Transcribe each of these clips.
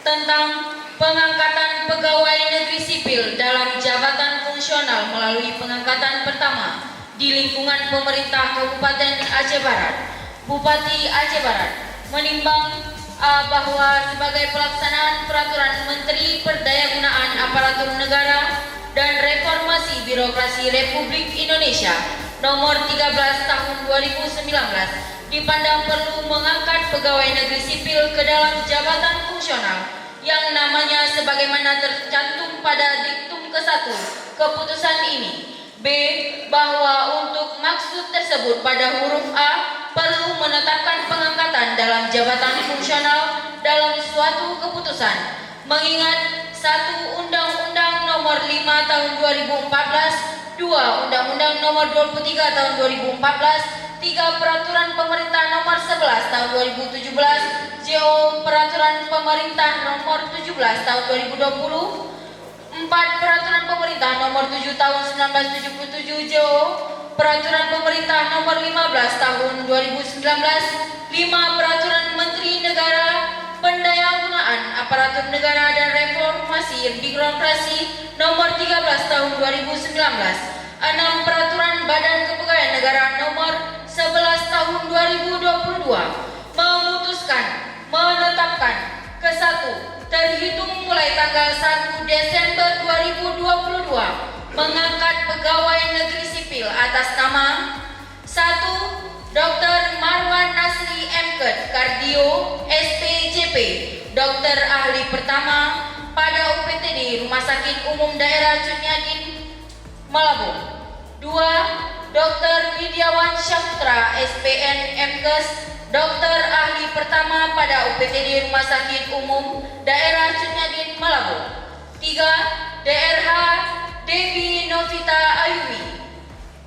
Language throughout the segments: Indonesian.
tentang pengangkatan pegawai negeri sipil dalam jabatan fungsional melalui pengangkatan pertama di lingkungan pemerintah Kabupaten Aceh Barat. Bupati Aceh Barat menimbang bahwa sebagai pelaksanaan peraturan Menteri Perdayagunaan Aparatur Negara dan Reformasi Birokrasi Republik Indonesia nomor 13 tahun 2019 dipandang perlu mengangkat pegawai negeri sipil ke dalam jabatan fungsional yang namanya sebagaimana tercantum pada diktum ke-1 keputusan ini. B. Bahwa untuk maksud tersebut pada huruf A perlu menetapkan pengangkatan dalam jabatan fungsional dalam suatu keputusan, mengingat 1. Undang-Undang nomor 5 tahun 2014, 2. Undang-Undang nomor 23 tahun 2014, 3. Peraturan Pemerintah nomor 11 tahun 2017, JO Peraturan Pemerintah nomor 17 tahun 2020, 4. Peraturan Pemerintah nomor 7 tahun 1977 JO Peraturan Pemerintah nomor 15 tahun 2019, 5. Peraturan Menteri Negara Pendayagunaan Aparatur Negara dan Reformasi Birokrasi nomor 13 tahun 2019, 6. Peraturan Badan Kepegawaian Negara nomor 11 tahun 2022 memutuskan menetapkan ke-1 terhitung mulai tanggal 1 Desember 2022 mengangkat pegawai negeri sipil atas nama 1. Dr. Marwan Nasri MKed Kardio SPJP, dokter ahli pertama pada UPTD Rumah Sakit Umum Daerah Cunyadin, Malabo. 2. Dr. Widiawan Syaftra SPN MKes, dokter ahli pertama pada UPTD Rumah Sakit Umum Daerah Cunyadin, Malabo. 3. DRH Devi Novita Ayubi,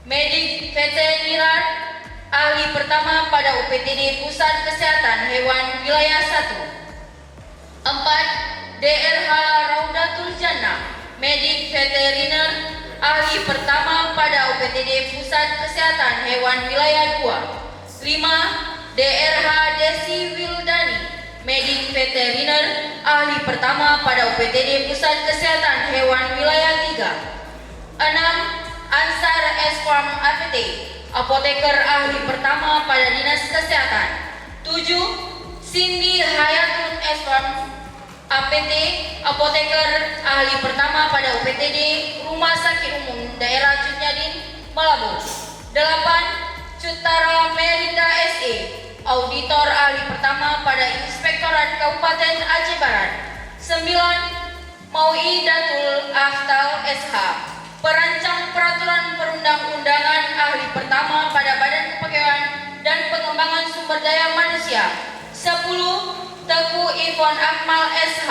medik veteriner ahli pertama pada UPTD Pusat Kesehatan Hewan Wilayah 1. 4. DRH Raudatul Jannah, medik veteriner ahli pertama pada UPTD Pusat Kesehatan Hewan Wilayah 2. 5. DRH Desi Wildani, medik veteriner ahli pertama pada UPTD Pusat Kesehatan Hewan Wilayah 3. 6. Ansar Esfarm APT, apoteker ahli pertama pada Dinas Kesehatan. 7. Cindy Hayatun Esfarm APT, apoteker ahli pertama pada UPTD Rumah Sakit Umum Daerah Cunyadin, Malabo. 8. Cutara Merita SE, auditor ahli pertama pada Inspektorat Kabupaten Aceh Barat. 9. Mauidatul Aftal SH, perancang peraturan perundang-undangan ahli pertama pada Badan Kepegawaian dan Pengembangan Sumber Daya Manusia. 10. Teguh Ivon Akmal SH,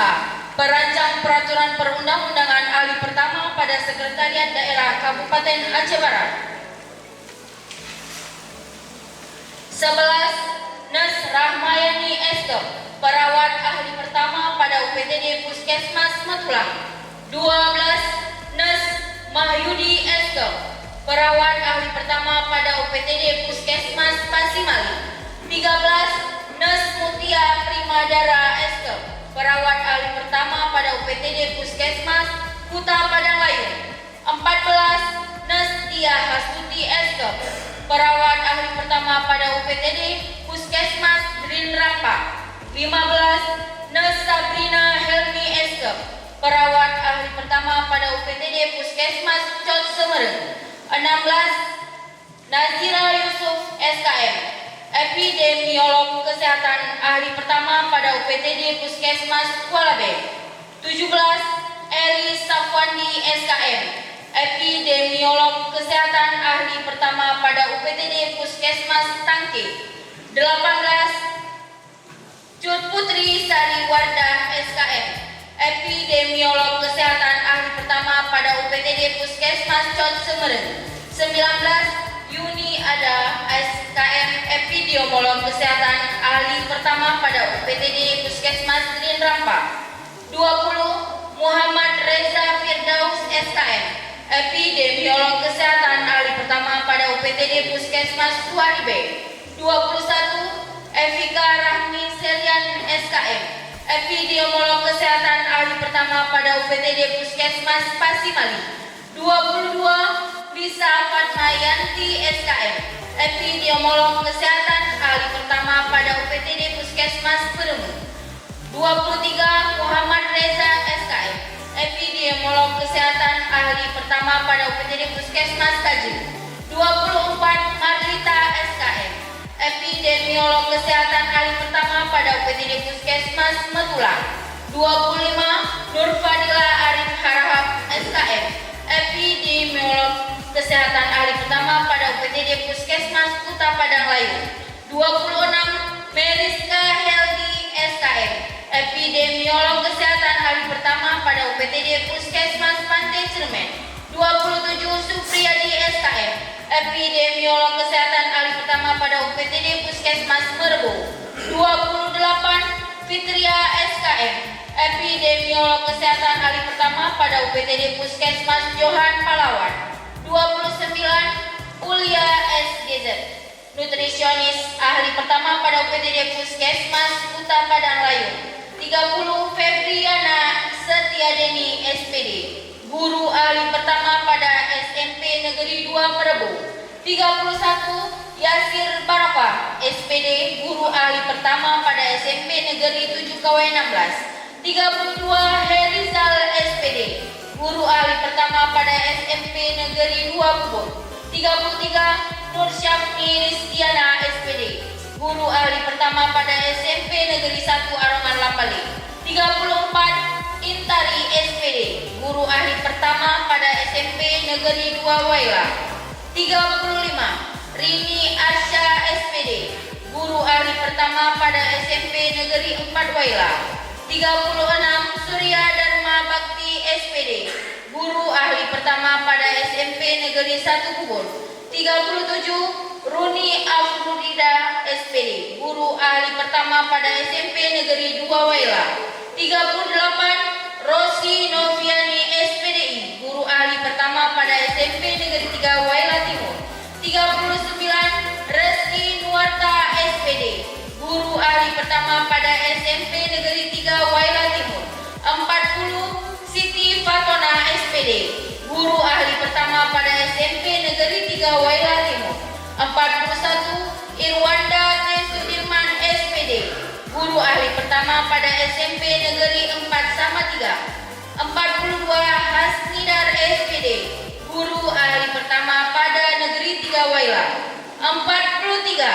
perancang peraturan perundang-undangan ahli pertama pada Sekretariat Daerah Kabupaten Aceh Barat. 11. Nes Rahmayani SK, perawat ahli pertama pada UPTD Puskesmas Matulang. 12. Nes Mahyudi SK, perawat ahli pertama pada UPTD Puskesmas Pasimali. 13. Nes Mutia Primadara SK, perawat ahli pertama pada UPTD Puskesmas Kuta Padang Layu. 14. Nes Tia Hastuti SK, perawat ahli pertama pada UPTD Puskesmas Drin Rampak. 15. Nes Sabrina Helmi SK, perawat ahli pertama pada UPTD Puskesmas Cot Semereng. 16. Nazira Yusuf SKM, epidemiolog kesehatan ahli pertama pada UPTD Puskesmas Kuala Bay. 17. Eri Safwandi SKM, epidemiolog kesehatan ahli pertama pada UPTD Puskesmas Tangke. 18. Cut Putri Sari Wardah SKM, epidemiolog kesehatan ahli pertama pada UPTD Puskesmas Cot Semereng. 19. Yuni Ada SKM, epidemiolog kesehatan ahli pertama pada UPTD Puskesmas Drin Rampak. 20. Muhammad Reza Firdaus SKM, epidemiolog kesehatan ahli pertama pada UPTD Puskesmas Suhari B. 21. Evika Rahmi Selian SKM, epidemiolog kesehatan ahli pertama pada UPTD Puskesmas Pasimali. 22 Lisa Fatmayanti SKM, epidemiolog kesehatan ahli pertama pada UPTD Puskesmas Peremu. 23 Muhammad Reza SKM, epidemiolog kesehatan ahli pertama pada UPTD Puskesmas Kajil. 24 Marlita SKM, epidemiolog kesehatan ahli pertama pada UPTD Puskesmas Metula. 25 Nurfadila Arif Harahap SKM, epidemiolog kesehatan ahli pertama pada UPTD Puskesmas Kuta Padang Layu. 26 Meriska Heldi SKM, epidemiolog kesehatan ahli pertama pada UPTD Puskesmas Pantai Cermen. 27 Supriyadi SKM, epidemiolog kesehatan ahli pertama pada UPTD Puskesmas Merbu. 28 Fitria SKM, epidemiolog kesehatan ahli pertama pada UPTD Puskesmas Johan Palawan. 29 Ulia SGZ, nutrisionis ahli pertama pada UPTD Puskesmas Kuta Padang Layu. 30 Febriana Setiadeni SPD, guru ahli pertama pada SMP Negeri 2 Merbu. 31 Yasir Barokah SPD, guru ahli pertama pada SMP Negeri 7 Kawai 16. 32 Herizal SPD, guru ahli pertama pada SMP Negeri 2 Bubur. 33 Nur Syafni Rizdiana SPD, guru ahli pertama pada SMP Negeri 1 Arongan Lapali. 34 Intari SPD, guru ahli pertama pada SMP Negeri 2 Waila. 35 Rini Asya SPD, guru ahli pertama pada SMP Negeri 4 Waila. 36 Surya Dharma Bakti SPD, guru ahli pertama pada SMP Negeri 1 Bubur. 37 Runi Afrudida SPD, guru ahli pertama pada SMP Negeri 2 Waila. 38 Rosi Noviani SPDI, guru ahli pertama pada SMP Negeri 3 Waila Timur. 39 Reski Nuarta SPD, guru ahli pertama pada SMP Negeri 3 Waila Timur. 40 Siti Fatona SPD, guru ahli pertama pada SMP Negeri 3 Waila Timur. 41 Irwanda T. Sudirman SPD, guru ahli pertama pada SMP Negeri 4 Samatiga. 42 Hasnidar SPD, guru ahli pertama pada Negeri 3 Waila. 43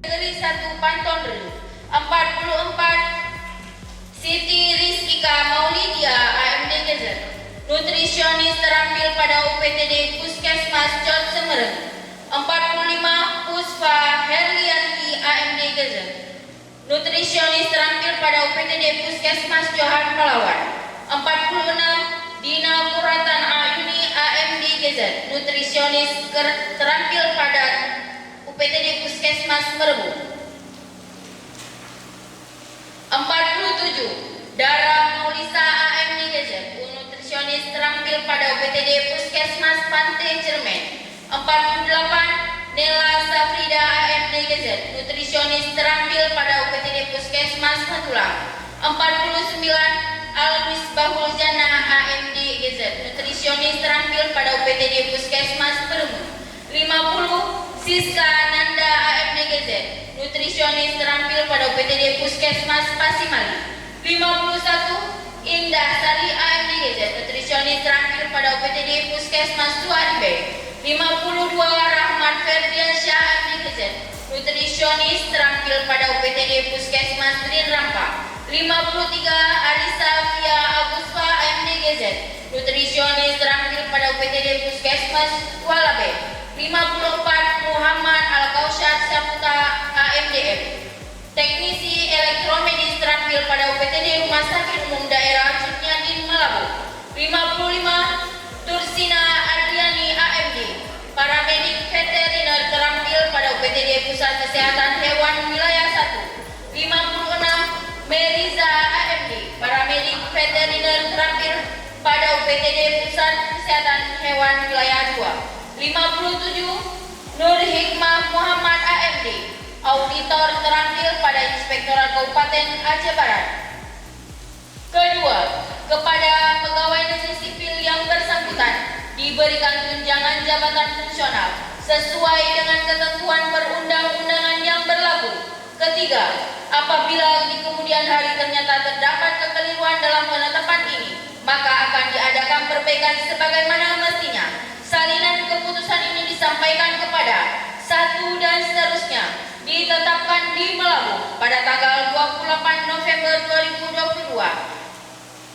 Negeri 1 Pantondre. 44 Siti Rizkika Maulidia AMD Gezer, nutrisionis terampil pada UPTD Puskesmas Cot Semereng. 45 Puspa Herlianti AMD Gezer, nutrisionis terampil pada UPTD Puskesmas Johan Palawan. 46 Dina Puratan Ayuni AMD Gezer, nutrisionis terampil pada UPTD Puskesmas Merbu. 47 Dara Maulisa AMD Gezer, nutrisionis terampil pada UPTD Puskesmas Pantai Cermen. 48 Nela Safrida AMD Gezer, nutrisionis terampil pada UPTD Puskesmas Matulang. 49 Al-Misbahul Jannah AMD Gezer, nutrisionis terampil pada UPTD Puskesmas Peremu. 50 Siska Nanda AMD Gezer, nutrisionis terampil pada UPTD Puskesmas Pasimali. 51 Indah Sari AMD Gezer, nutrisionis terampil pada UPTD Puskesmas Suaribe. 52 Rahmat Ferdiansyah AMD Gezer, nutrisionis terampil pada UPTD Puskesmas Rin Rampa. 53 Arisa Fia Agusfa AMD Gezer, nutrisionis terampil pada UPTD Puskesmas Walabe. 54 Muhammad Al-Kausyad Saputa AMDM, teknisi elektromedis terampil pada UPTD Rumah Sakit Umum Daerah Cutnyadin Malabu. 55 Tursina Adriani AMD, paramedik veteriner terampil pada UPTD Pusat Kesehatan Hewan Wilayah 1. 56 Meriza AMD, paramedik veteriner terampil pada UPTD Pusat Kesehatan Hewan Wilayah 2. 57 Nur Hikmah Muhammad AMD, Auditor terampil pada Inspektorat Kabupaten Aceh Barat. Kedua, kepada pegawai negeri sipil yang bersangkutan diberikan tunjangan jabatan fungsional sesuai dengan ketentuan perundang-undangan yang berlaku. Ketiga, apabila di kemudian hari ternyata terdapat kekeliruan dalam penetapan ini, maka akan diadakan perbaikan sebagaimana mestinya. Salinan keputusan ini disampaikan kepada satu dan seterusnya ditetapkan di Melabu pada tanggal 28 November 2022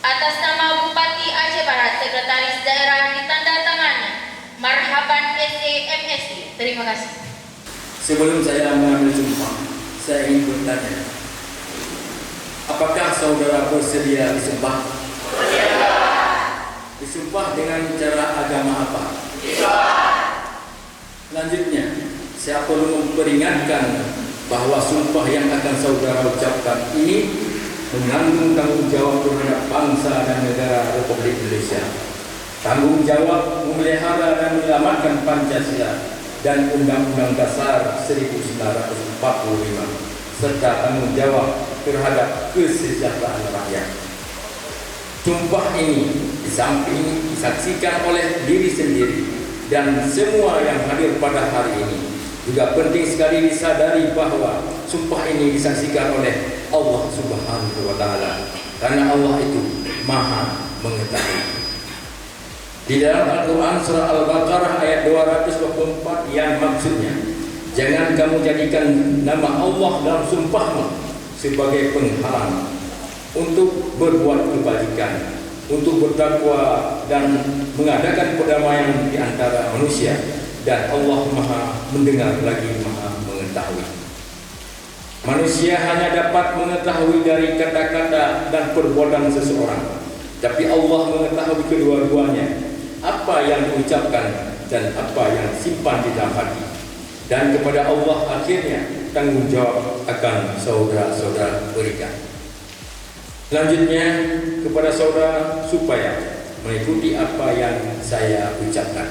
atas nama Bupati Aceh Barat, Sekretaris Daerah ditandatangani Marhaban SE. Terima kasih. Sebelum saya mengambil sumpah, saya ingin bertanya, apakah saudara bersedia disumpah? Disumpah dengan cara agama apa? Selanjutnya, saya perlu memperingatkan bahwa sumpah yang akan saudara ucapkan ini mengandung tanggung jawab terhadap bangsa dan negara Republik Indonesia. Tanggung jawab memelihara dan menyelamatkan Pancasila dan Undang-Undang Dasar 1945, serta tanggung jawab terhadap kesejahteraan rakyat. Sumpah ini di samping disaksikan oleh diri sendiri dan semua yang hadir pada hari ini, juga penting sekali disadari bahwa sumpah ini disaksikan oleh Allah Subhanahu wa Ta'ala, karena Allah itu Maha Mengetahui. Di dalam Al-Quran surah Al-Baqarah ayat 224 yang maksudnya, jangan kamu jadikan nama Allah dalam sumpahmu sebagai penghalang untuk berbuat kebajikan, untuk bertakwa dan mengadakan perdamaian di antara manusia, dan Allah Maha mendengar lagi Maha mengetahui. Manusia hanya dapat mengetahui dari kata-kata dan perbuatan seseorang, tapi Allah mengetahui kedua-duanya, apa yang diucapkan dan apa yang simpan di dalam hati. Dan kepada Allah akhirnya tanggung jawab akan saudara-saudara berikan. Selanjutnya kepada saudara supaya mengikuti apa yang saya ucapkan.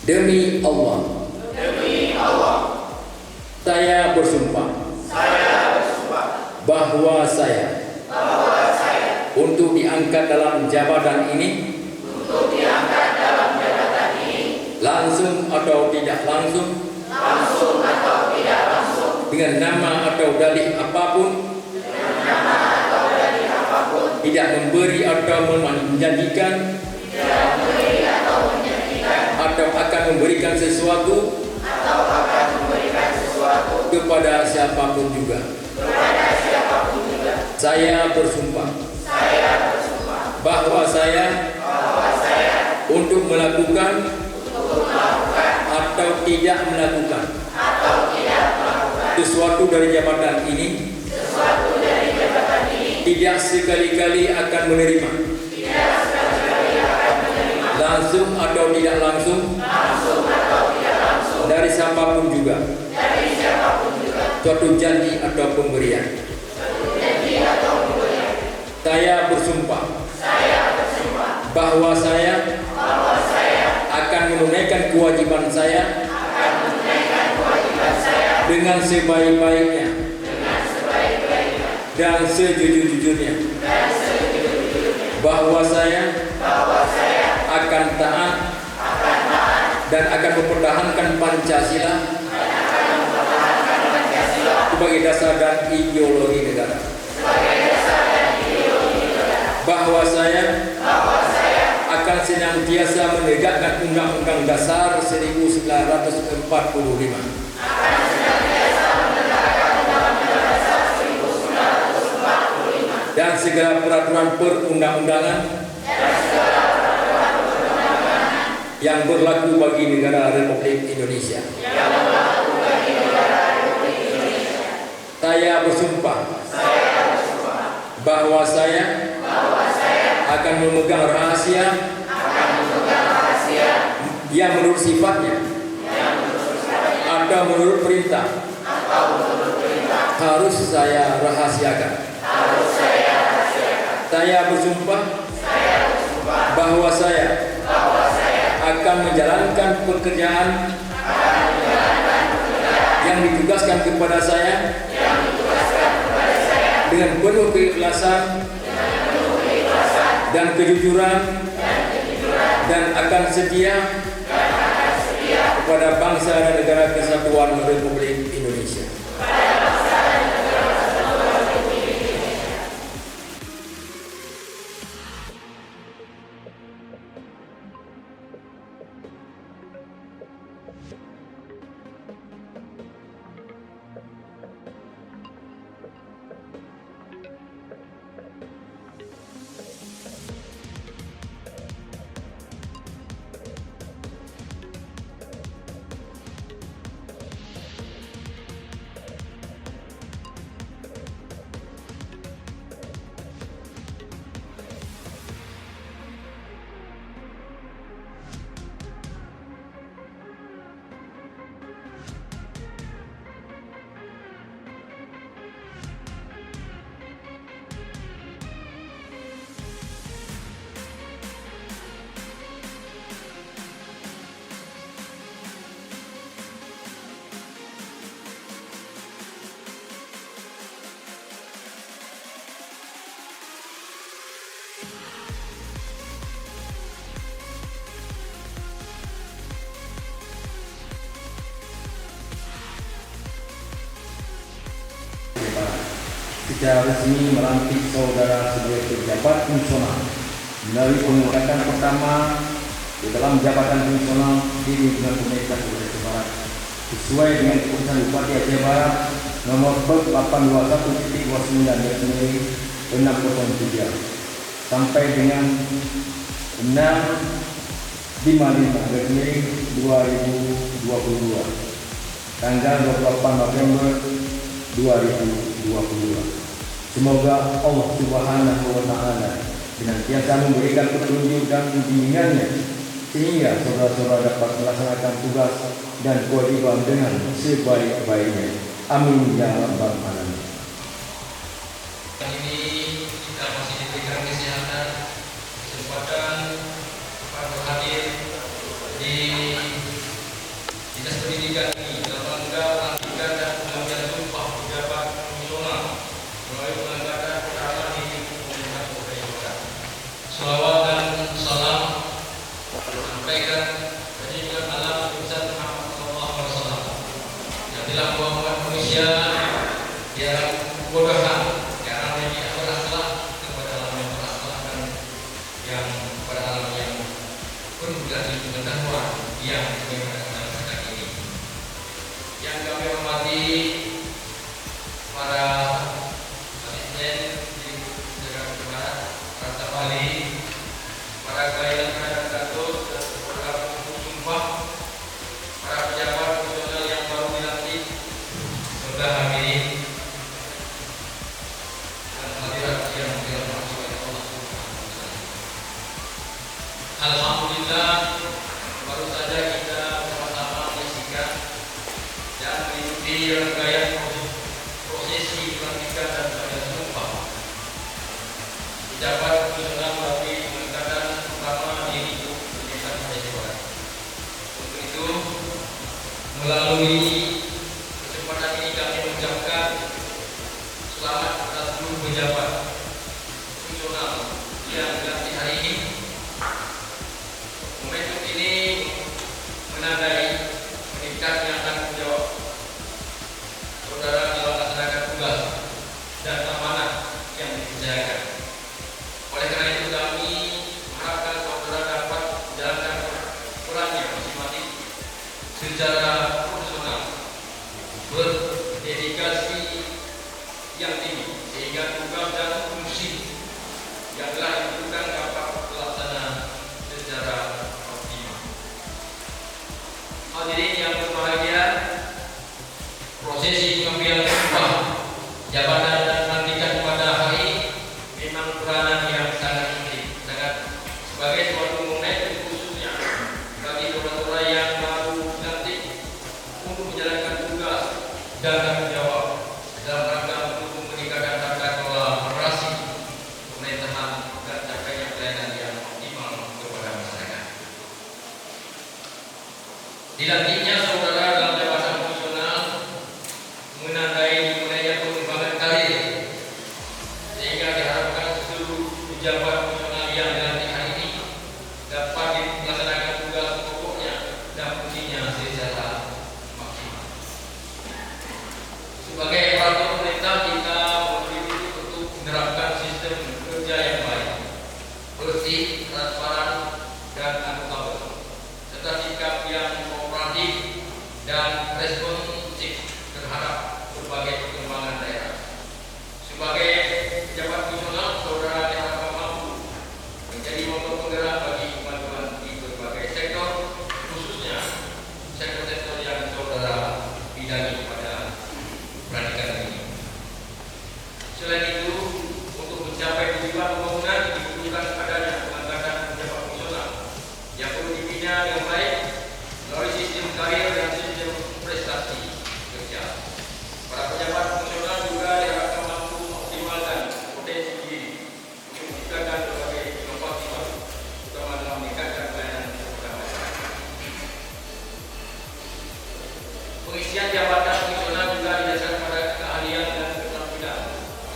Demi Allah, saya bersumpah bahwa saya untuk diangkat dalam jabatan ini, langsung atau tidak langsung, dengan nama atau dalih apapun, tidak memberi atau menjanjikan, atau akan memberikan sesuatu kepada siapapun juga. Saya bersumpah bahwa saya untuk melakukan atau tidak melakukan sesuatu dari jabatan ini, tidak sekali-kali akan menerima, langsung atau tidak langsung, dari siapapun juga, suatu janji atau pemberian. Saya bersumpah bahwa saya akan menunaikan kewajiban saya dengan sebaik-baiknya dan sejujur-jujurnya, bahwa saya akan taat dan akan mempertahankan Pancasila sebagai dasar dan ideologi negara, bahwa saya akan senantiasa menegakkan Undang-Undang Dasar 1945 dan segala peraturan perundang-undangan yang berlaku bagi negara Republik Indonesia. Saya bersumpah bahwa saya akan memegang rahasia yang menurut sifatnya atau menurut perintah harus saya rahasiakan. Saya bersumpah bahwa saya akan akan menjalankan pekerjaan yang ditugaskan kepada saya dengan penuh keikhlasan dan kejujuran, dan akan setia kepada bangsa dan negara kesatuan Republik Indonesia. Secara resmi melantik saudara sebagai pejabat fungsional melalui pengangkatan pertama di dalam jabatan fungsional di lingkungan pemerintah Sulawesi Barat sesuai dengan keputusan Bupati Aceh Barat nomor 821.29/603 sampai dengan 655/2022 tanggal 28 November 2022. Semoga Allah Subhanahu wa Ta'ala senantiasa memberikan petunjuk dan bimbingannya sehingga saudara-saudara dapat melaksanakan tugas dan kewajiban dengan sebaik-baiknya. Amin ya rabbal alamin. Ini kita masih diberikan kesehatan, kesempatan dapat hadir di Dinas Pendidikan ini dalam rangka pelantikan dan pengambilan sumpah pejabat fungsional melalui pengangkatan pertama di pemerintah Sulawesi Barat. Selawat dan salam sampaikan dari Junjungan Alam Besar Muhammad SAW yang telah membuat manusia di alam kebodohan, di alam yang tidak berakhlak kepada alam yang berakhlak, dan yang pada alam yang penuh dari pengetahuan yang bagaimana sekarang ini. Yang kami hormati para asisten di Jakarta Barat, para staf ahli, para klien terhadap kantor dan para pendukung sumpah, para pejabat fungsional yang baru dilantik, serta hadirin dan hadirat yang dirahmati oleh Allah Subhanahu wa Ta'ala. Alhamdulillah, baru saja kita bersama-sama menyaksikan dan mengikuti rangkaian prosesi pelantikan dan pengambilan sumpah pejabat fungsional melalui pengangkatan pertama di lingkup pemerintah Sulawesi Barat. Untuk itu, melalui kesempatan ini kami mengucapkan selamat kepada seluruh pejabat fungsional yang dilantik hari ini. Momentum ini menandai meningkatnya tanggung jawab saudara dalam melaksanakan tugas dan amanah yang dipercayakan. Oleh karena itu kami mengharapkan saudara dapat menjalankan perannya masing-masing secara profesional, berdedikasi yang tinggi sehingga tugas dan fungsi yang telah ditentukan dapat terlaksana secara optimal. Dilantiknya saudara dalam jabatan fungsional menandai dimulainya pengembangan karir, sehingga diharapkan seluruh pejabat fungsional yang dilantik hari ini dapat melaksanakan tugas pokoknya dan fungsinya secara maksimal. Sebagai aparatur pemerintah, kita memiliki untuk menerapkan sistem kerja yang baik, bersih, transparan, dan akuntabel, serta sikap yang kooperatif dan responsif terhadap berbagai perkembangan daerah. Sebagai pejabat fungsional, saudara diharapkan mampu menjadi motor penggerak bagi kemajuan di berbagai sektor, khususnya sektor-sektor yang saudara bidangi pada peradilan ini. Selain itu, untuk mencapai tujuan pembangunan dibutuhkan adanya pengangkatan pejabat fungsional yang perlu dibina dengan baik melalui sistem karir dan sistem prestasi kerja. Para pejabat fungsional juga diharapkan mampu mengoptimalkan potensi diri untuk menciptakan berbagai inovasi baru, terutama dalam meningkatkan pelayanan kepada masyarakat. Pengisian jabatan fungsional juga didasarkan pada keahlian dan keterampilan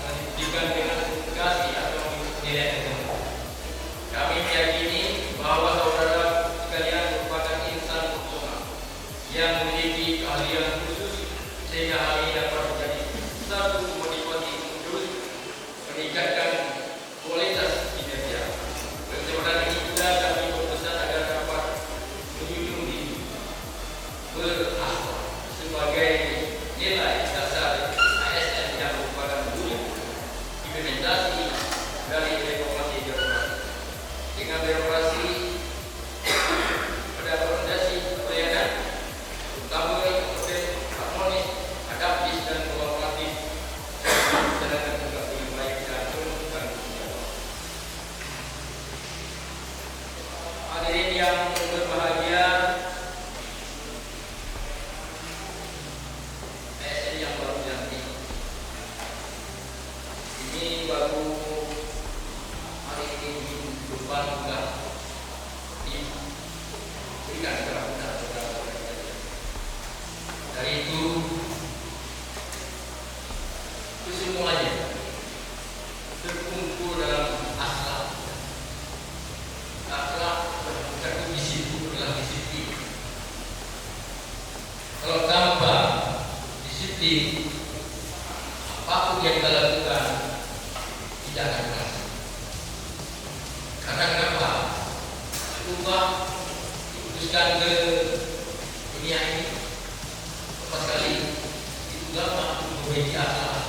yang dibuktikan dengan sertifikasi atau nilai tertentu. Kami meyakini bahwa saudara sekalian merupakan insan fungsional yang memiliki keahlian khusus, sehingga hal ini dapat menjadi satu motivasi untuk terus meningkatkan kualitas kinerja. Kesempatan ini juga kami berpesan agar dapat menjunjung tinggi berakhlak sebagai nilai dasar ASN yang merupakan wujud implementasi dari reformasi birokrasi. Dengan birokrasi pada fondasi pelayanan, terutama yang harmonis, adaptif, dan kolaboratif, menjalankan tugas dengan baik dan menunjukkan kesejahteraan. Hadirin yang berbahagia, ASN yang baru dilantik ini baru hari ini depan juga diberikan kepada saudara-saudara. Dari itu kesemuanya terkumpul dalam akhlak. Akhlak mencakup disiplin, adalah disiplin. Kalau tanpa disiplin, apapun yang kita lakukan tidak akan berhasil. Karena kenapa? Ubah diputuskan ke dunia ini lepas kali itu gampang untuk memiliki akhlak.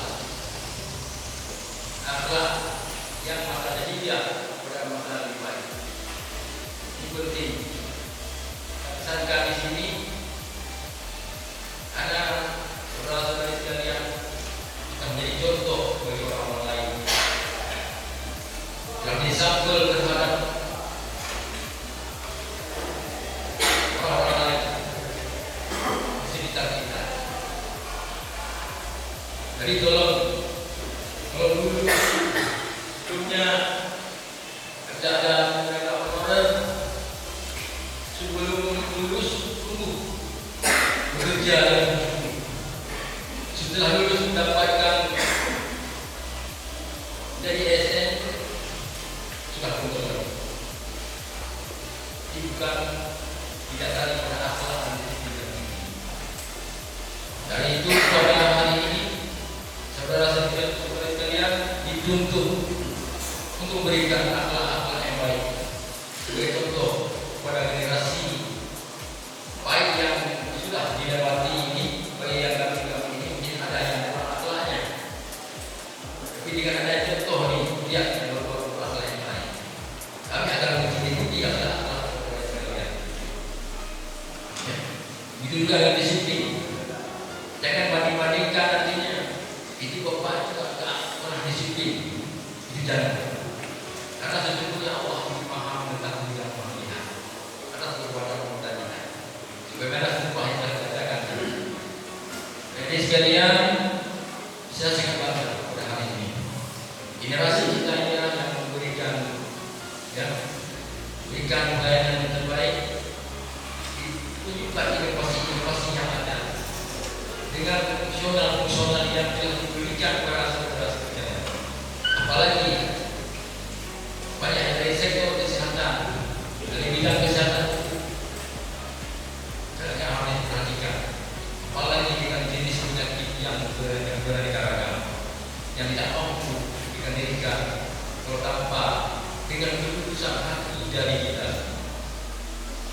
Akhlak yang maknanya hijab pada makna lebih baik. Ini penting. Pesankan di sini ada saudara-saudari sekalian akan menjadi contoh bagi orang-orang lain. Yang disampel terhadap orang-orang lain di sekitar kita. Jadi tolong, kalau dulu punya kerjaan mereka honorer, sebelum lulus sungguh bekerja dan setelah lulus mendapatkan dari ASN sudah kontrol. Ini bukan tidak tadi pada akhlak dan disiplin. Dari itu pada hari ini saudara-saudara sekalian dituntut untuk memberikan akhlak-akhlak yang baik sebagai contoh kepada generasi baik yang sudah didapati ini. Bagi yang kami ini mungkin ada yang kurang akhlaknya, tapi dengan ada contoh nih lihat yang akhlak yang baik, kami akan mengikuti akhlak saudara sekalian. Begitu juga dengan disiplin. Jangan banding-bandingkan artinya itu bapak juga tak pernah disiplin. Itu jangan. Karena sesungguhnya Allah Maha mengetahui dan melihat atas perbuatan kita. Sebagaimana sumpah yang telah dikatakan. Jadi sekalian, saya sangat bangga pada hari ini. Generasi kita inilah yang memberikan pelayanan yang terbaik, ditunjukkan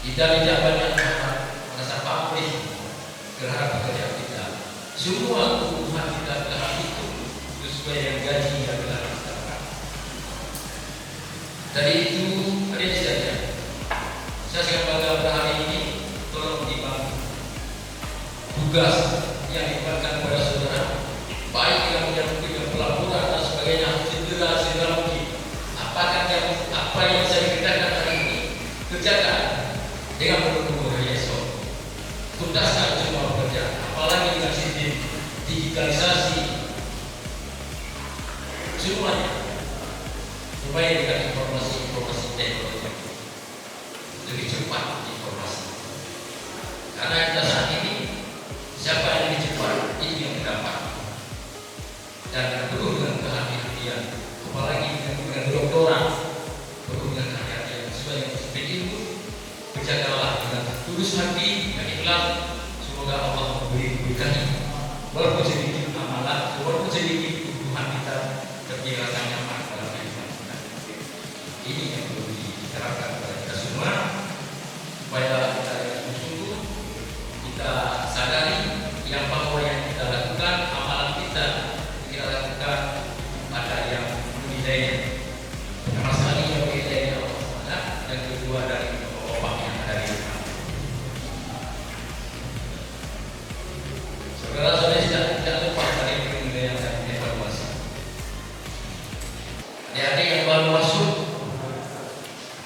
Kita tidak banyak merasa pamrih terhadap pekerjaan kita. Semua kebutuhan kita telah hitung sesuai yang gaji yang telah kita dapat. Dari itu, ada saja. Saya sangat bangga pada hari ini. Tolong dibantu tugas yang diberikan kepada saudara, baik yang menyampaikan pelaporan dan sebagainya, segera mungkin. Apa yang saya kerjakan hari ini, kerjakan dengan penuh esok. Tuntaskan semua pekerjaan, apalagi dengan sistem digitalisasi semuanya, supaya dengan informasi teknologi lebih cepat informasi. Karena kita saat ini siapa yang lebih cepat ini yang terdapat, dan perlu dengan kehati-hatian, apalagi dengan kedokteran, perlu dengan kehati-hatian sesuai yang seperti itu. Berjagalah dengan tulus hati dan ikhlas. Semoga Allah memberikan walaupun sedikit amalan, walaupun sedikit kebutuhan kita, tapi rasa nyaman dalam kehidupan kita. Ini yang perlu diterapkan kepada kita semua, supaya kita sungguh kita sadari yang bahwa yang kita lakukan, amalan kita lakukan ada yang menilainya. Pertama sekali yang menilainya Allah SWT, dan kedua dari Allah yang ada di depan. Saudara-saudara tidak lupa dari penilaian dan evaluasi. Adik-adik yang baru masuk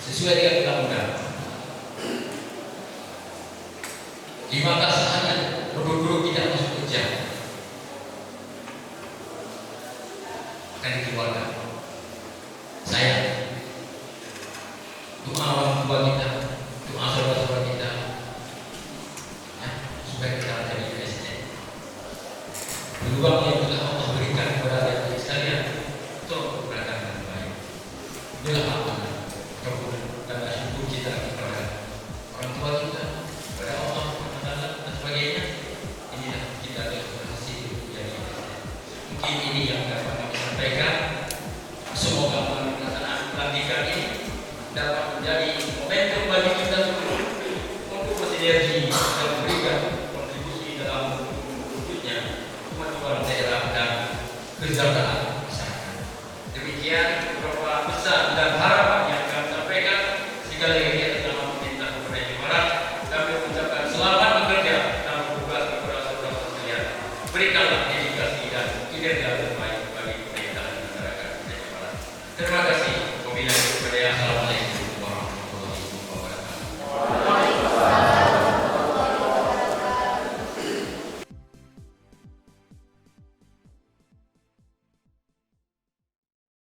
sesuai dengan undang-undang. Di mata sehari guru-guru tidak masuk kerja akan dikeluarkan. Saya doa orang tua kita, doa saudara-saudara kita, ya, supaya kita jadi ASN. Peluang yang telah Allah berikan kepada adik-adik sekalian, tolong gunakan dengan baik. Inilah amanah dan syukur kita kepada orang tua kita, kepada Allah, dan sebagainya. Inilah kita telah berhasil menjadi ASN. Mungkin ini yang dapat kami sampaikan. Semoga pelaksanaan pelantikan ini dapat menjadi momentum bagi kita semua untuk bersinergi dan memberikan kontribusi dalam wujudnya kemajuan daerah dan kesejahteraan masyarakat. Demikian beberapa pesan dan harapan yang kami sampaikan. Sekali lagi atas nama pemerintah Kabupaten Jawa Barat, kami mengucapkan selamat bekerja dan bertugas kepada saudara sekalian. Berikanlah